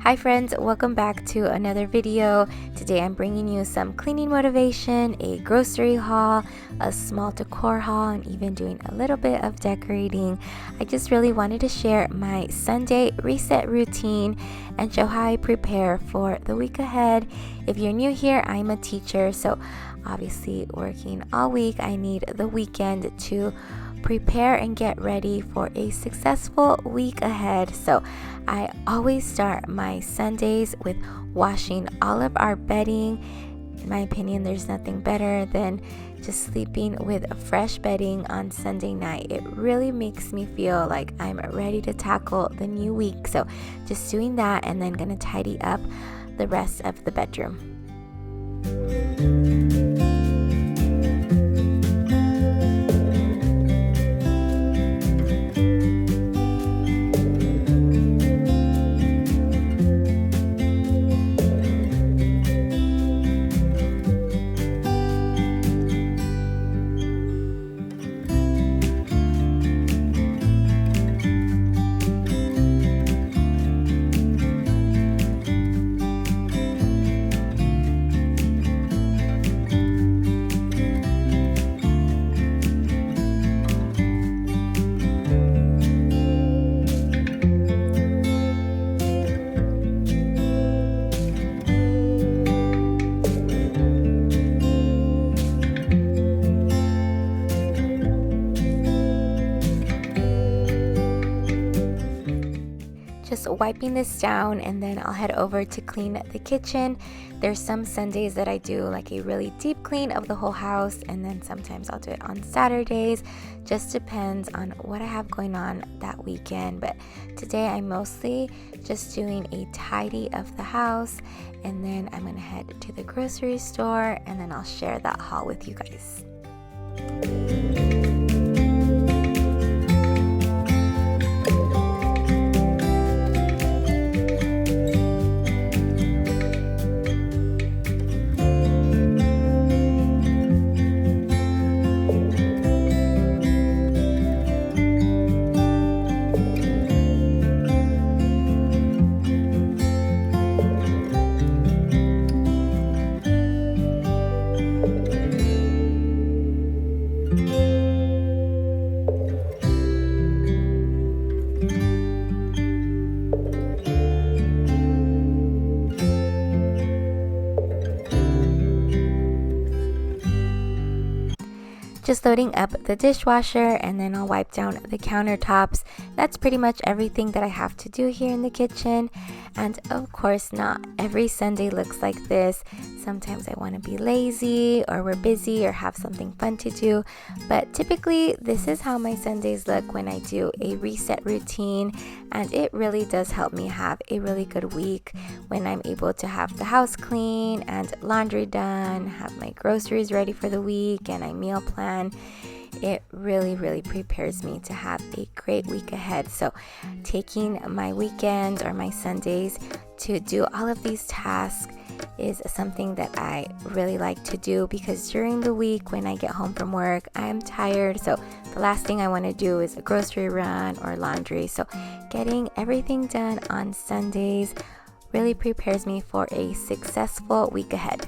Hi friends, welcome back to another video. Today I'm bringing you some cleaning motivation, a grocery haul, a small decor haul, and even doing a little bit of decorating. I just really wanted to share my Sunday reset routine and show how I prepare for the week ahead. If you're new here, I'm a teacher, so obviously working all week, I need the weekend to prepare and get ready for a successful week ahead. So I always start my Sundays with washing all of our bedding. In my opinion, there's nothing better than just sleeping with fresh bedding on Sunday night. It really makes me feel like I'm ready to tackle the new week. So just doing that, and then gonna tidy up the rest of the bedroom. Just wiping this down, and then I'll head over to clean the kitchen. There's some Sundays that I do like a really deep clean of the whole house, and then sometimes I'll do it on Saturdays. Just depends on what I have going on that weekend. But today I'm mostly just doing a tidy of the house, and then I'm gonna head to the grocery store, and then I'll share that haul with you guys. Just loading up the dishwasher, and then I'll wipe down the countertops. That's pretty much everything that I have to do here in the kitchen. And of course, not every Sunday looks like this. Sometimes I want to be lazy, or we're busy, or have something fun to do. But typically, this is how my Sundays look when I do a reset routine. And it really does help me have a really good week when I'm able to have the house clean and laundry done, have my groceries ready for the week, and I meal plan. It really prepares me to have a great week ahead. So taking my weekends or my Sundays to do all of these tasks is something that I really like to do, because during the week when I get home from work, I'm tired. So the last thing I want to do is a grocery run or laundry. So getting everything done on Sundays really prepares me for a successful week ahead.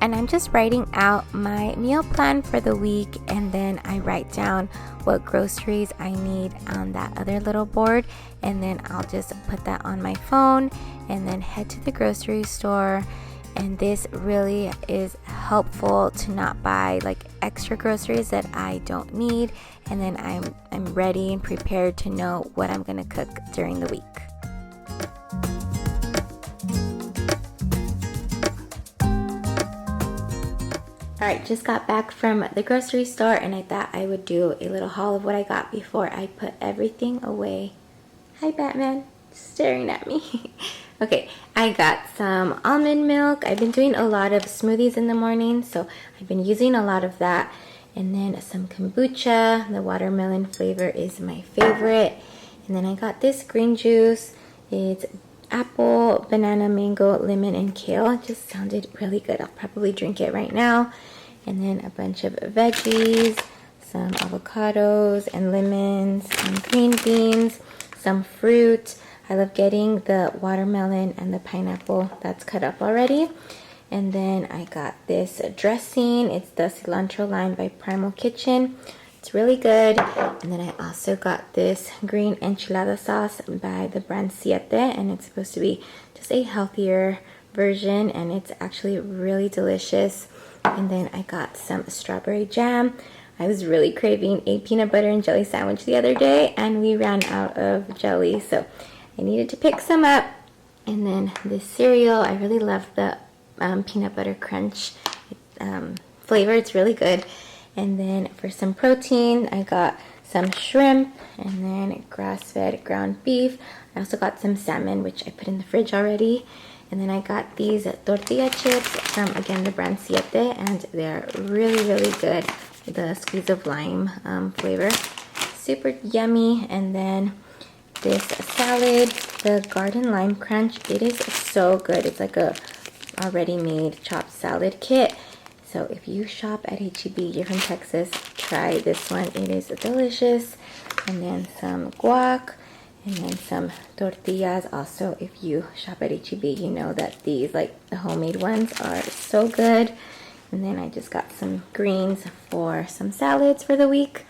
And I'm just writing out my meal plan for the week, and then I write down what groceries I need on that other little board, and then I'll just put that on my phone and then head to the grocery store. And this really is helpful to not buy like extra groceries that I don't need, and then I'm ready and prepared to know what I'm gonna cook during the week. Alright, just got back from the grocery store, and I thought I would do a little haul of what I got before I put everything away. Hi, Batman. Staring at me. Okay, I got some almond milk. I've been doing a lot of smoothies in the morning, so I've been using a lot of that. And then some kombucha. The watermelon flavor is my favorite. And then I got this green juice. It's apple, banana, mango, lemon, and kale. It just sounded really good. I'll probably drink it right now. And then a bunch of veggies, some avocados and lemons, some green beans, some fruit. I love getting the watermelon and the pineapple that's cut up already. And then I got this dressing. It's the cilantro lime by Primal Kitchen. It's really good. And then I also got this green enchilada sauce by the brand Siete, and it's supposed to be just a healthier version, and it's actually really delicious. And then I got some strawberry jam. I was really craving a peanut butter and jelly sandwich the other day, and we ran out of jelly, so I needed to pick some up. And then this cereal, I really love the peanut butter crunch flavor. It's really good. And then for some protein, I got some shrimp and then grass-fed ground beef. I also got some salmon, which I put in the fridge already. And then I got these tortilla chips from, again, the brand Siete, and they're really, really good. The squeeze of lime flavor. Super yummy. And then this salad, the garden lime crunch. It is so good. It's like a already made chopped salad kit. So if you shop at H-E-B, you're from Texas, try this one. It is delicious. And then some guac, and then some tortillas. Also, if you shop at H-E-B, you know that these, like the homemade ones, are so good. And then I just got some greens for some salads for the week.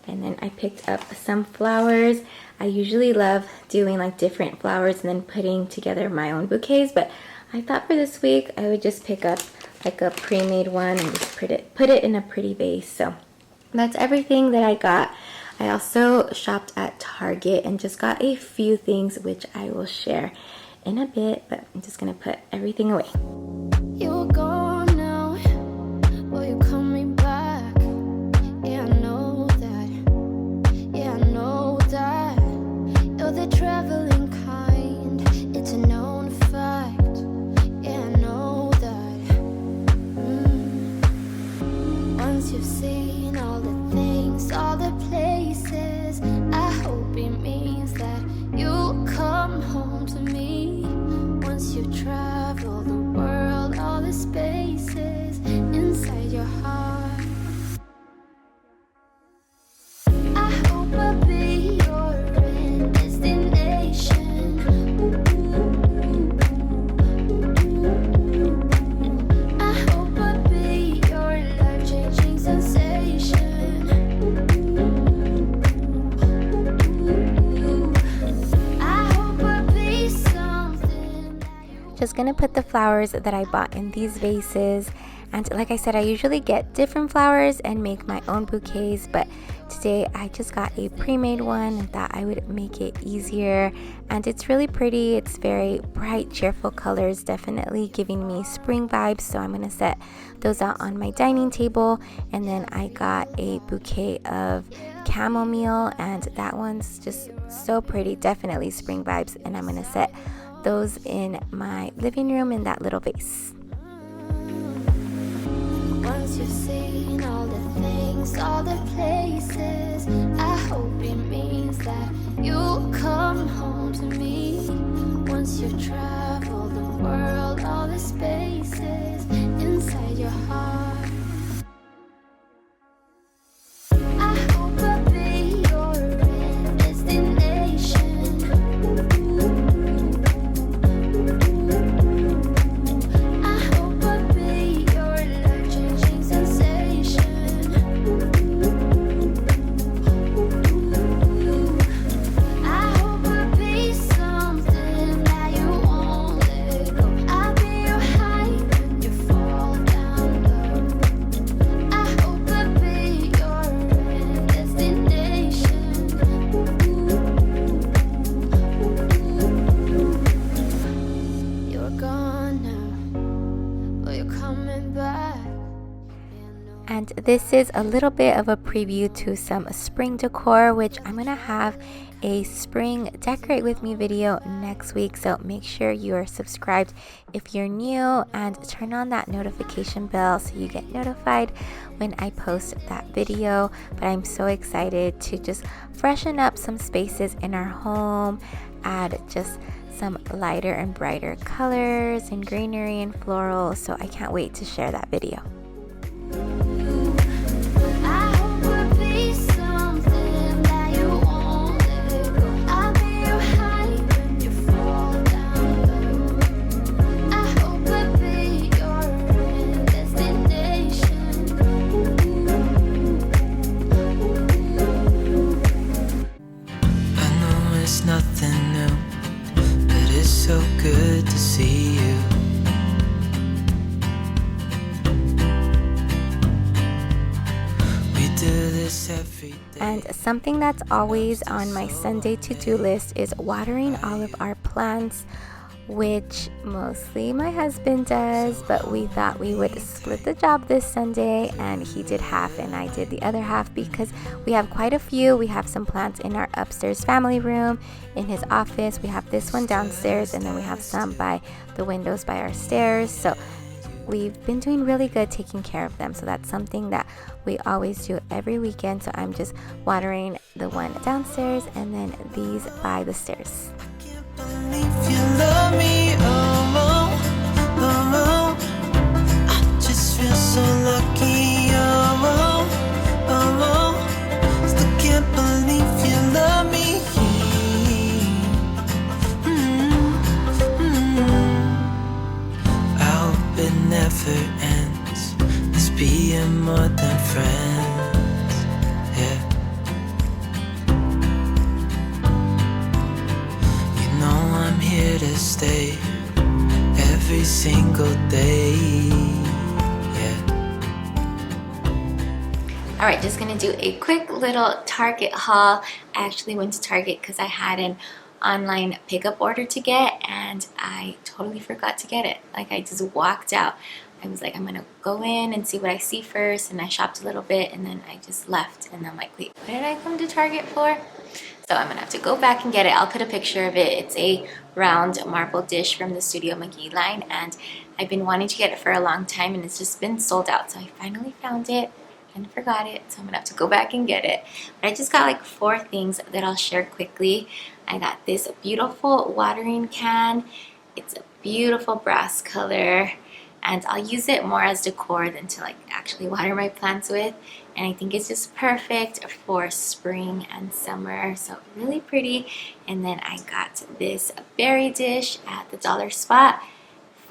And then I picked up some flowers. I usually love doing like different flowers and then putting together my own bouquets, but I thought for this week I would just pick up like a pre-made one and just put it in a pretty vase. So that's everything that I got. I also shopped at Target and just got a few things which I will share in a bit, but I'm just gonna put everything away. You're gone now, will you coming back? Yeah, I know that. Yeah, I know that. You're the traveling kind, it's a known fact. Yeah, I know that. Once you've seen all the things, all the places, I hope it means that you'll come home to me. Once you've traveled the world, all the spaces inside your heart, I hope I'll be your end destination. I hope I'll be your life-changing sensation. I hope I'll be something that you Just gonna put the flowers that I bought in these vases, and like I said, I usually get different flowers and make my own bouquets, but today I just got a pre-made one and thought I would make it easier. And it's really pretty. It's very bright, cheerful colors, definitely giving me spring vibes, so I'm gonna set those out on my dining table. And then I got a bouquet of chamomile, and that one's just so pretty, definitely spring vibes, and I'm gonna set those in my living room in that little vase. Once you've seen all the things, all the places, I hope it means that you'll come home to me. Once you've traveled the world, all the spaces inside your heart, I hope I'll be your end destination. I hope I'll be your life-changing sensation. I hope I'll be something that you won't let go. I'll be your high when you fall down low. And this is a little bit of a preview to some spring decor, which I'm gonna have a spring decorate with me video next week. So make sure you are subscribed if you're new, and turn on that notification bell so you get notified when I post that video. But I'm so excited to just freshen up some spaces in our home, add just some lighter and brighter colors and greenery and floral. So I can't wait to share that video. I hope we'll be something that you won't let go. I'll be your high when you fall down low. I hope we'll be your destination. I know it's nothing new, but it's so good to see you. We do this every day. And something that's always on my Sunday to-do list is watering all of our plants, which mostly my husband does, but we thought we would split the job this Sunday, and he did half and I did the other half because we have quite a few. We have some plants in our upstairs family room, in his office. We have this one downstairs, and then we have some by the windows by our stairs. So we've been doing really good taking care of them. So that's something that we always do every weekend. So I'm just watering the one downstairs and then these by the stairs. Can't believe you love me, oh, oh, oh. I just feel so lucky, oh, oh, oh. Still can't believe you love me. I hope it never ends, this being more than friends, yeah. You know I'm here to stay every single day, yeah. Alright, just gonna do a quick little Target haul. I actually went to Target because I had an online pickup order to get, and I totally forgot to get it. Like, I just walked out. I was like, I'm gonna go in and see what I see first, and I shopped a little bit, and then I just left, and I'm like, wait, what did I come to Target for? So I'm gonna have to go back and get it. I'll put a picture of it. It's a round marble dish from the Studio McGee line, and I've been wanting to get it for a long time, and it's just been sold out. So I finally found it and forgot it, so I'm gonna have to go back and get it. But I just got like 4 things that I'll share quickly. I got this beautiful watering can. It's a beautiful brass color, and I'll use it more as decor than to like actually water my plants with. And I think it's just perfect for spring and summer, so really pretty. And then I got this berry dish at the dollar spot,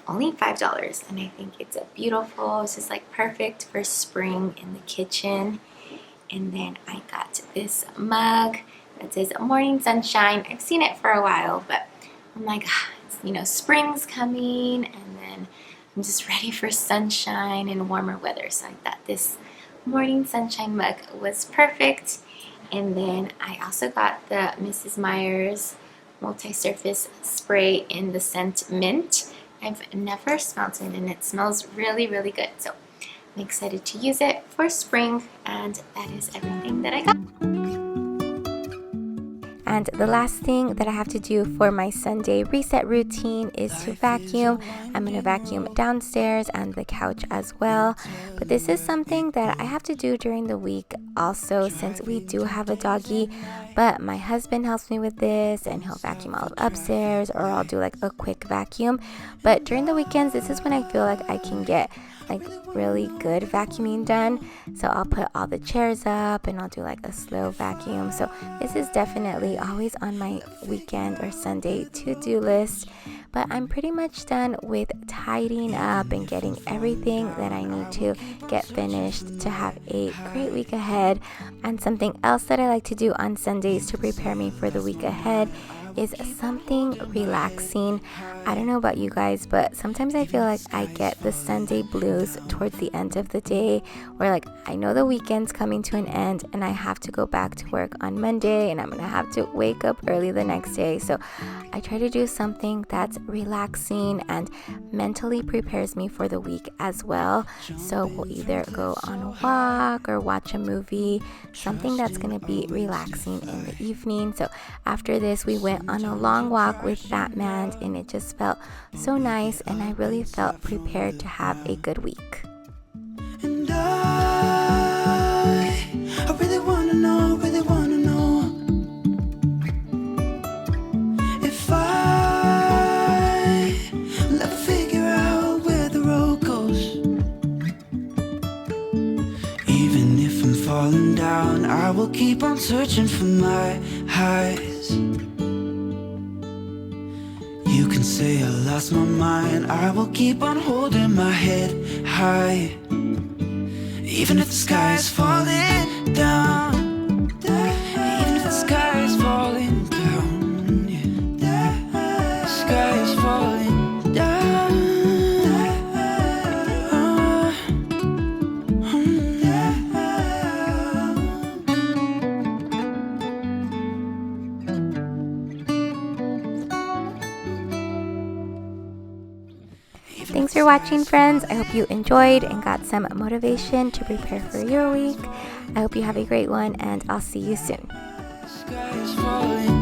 only $5, and I think it's a beautiful. It's just like perfect for spring in the kitchen. And then I got this mug that says Morning Sunshine. I've seen it for a while, but I'm like, it's, spring's coming, and then I'm just ready for sunshine and warmer weather. So I thought this Morning Sunshine mug was perfect. And then I also got the Mrs. Meyer's multi-surface spray in the scent mint. I've never smelled it, and it smells really, really good. So I'm excited to use it for spring, and that is everything that I got. And the last thing that I have to do for my Sunday reset routine is to vacuum. I'm going to vacuum downstairs and the couch as well. But this is something that I have to do during the week also, since we do have a doggy. But my husband helps me with this, and he'll vacuum all of upstairs, or I'll do like a quick vacuum. But during the weekends, this is when I feel like I can get like really good vacuuming done. So I'll put all the chairs up, and I'll do like a slow vacuum. So this is definitely always on my weekend or Sunday to-do list. But I'm pretty much done with tidying up and getting everything that I need to get finished to have a great week ahead. And something else that I like to do on Sundays to prepare me for the week ahead is something relaxing. I don't know about you guys, but sometimes I feel like I get the Sunday blues towards the end of the day, where like I know the weekend's coming to an end and I have to go back to work on Monday and I'm gonna have to wake up early the next day. So I try to do something that's relaxing and mentally prepares me for the week as well. So we'll either go on a walk or watch a movie, something that's gonna be relaxing in the evening. So after this, we went on a long walk with that man, and it just felt so nice, and I really felt prepared to have a good week. And I really wanna know, if will ever figure out where the road goes. Even if I'm falling down, I will keep on searching for my highs. You can say I lost my mind, I will keep on holding my head high. Even if the sky is falling down, even if the sky is falling down, yeah. The sky is falling down. Thanks for watching, friends. I hope you enjoyed and got some motivation to prepare for your week. I hope you have a great one, and I'll see you soon. The sky is falling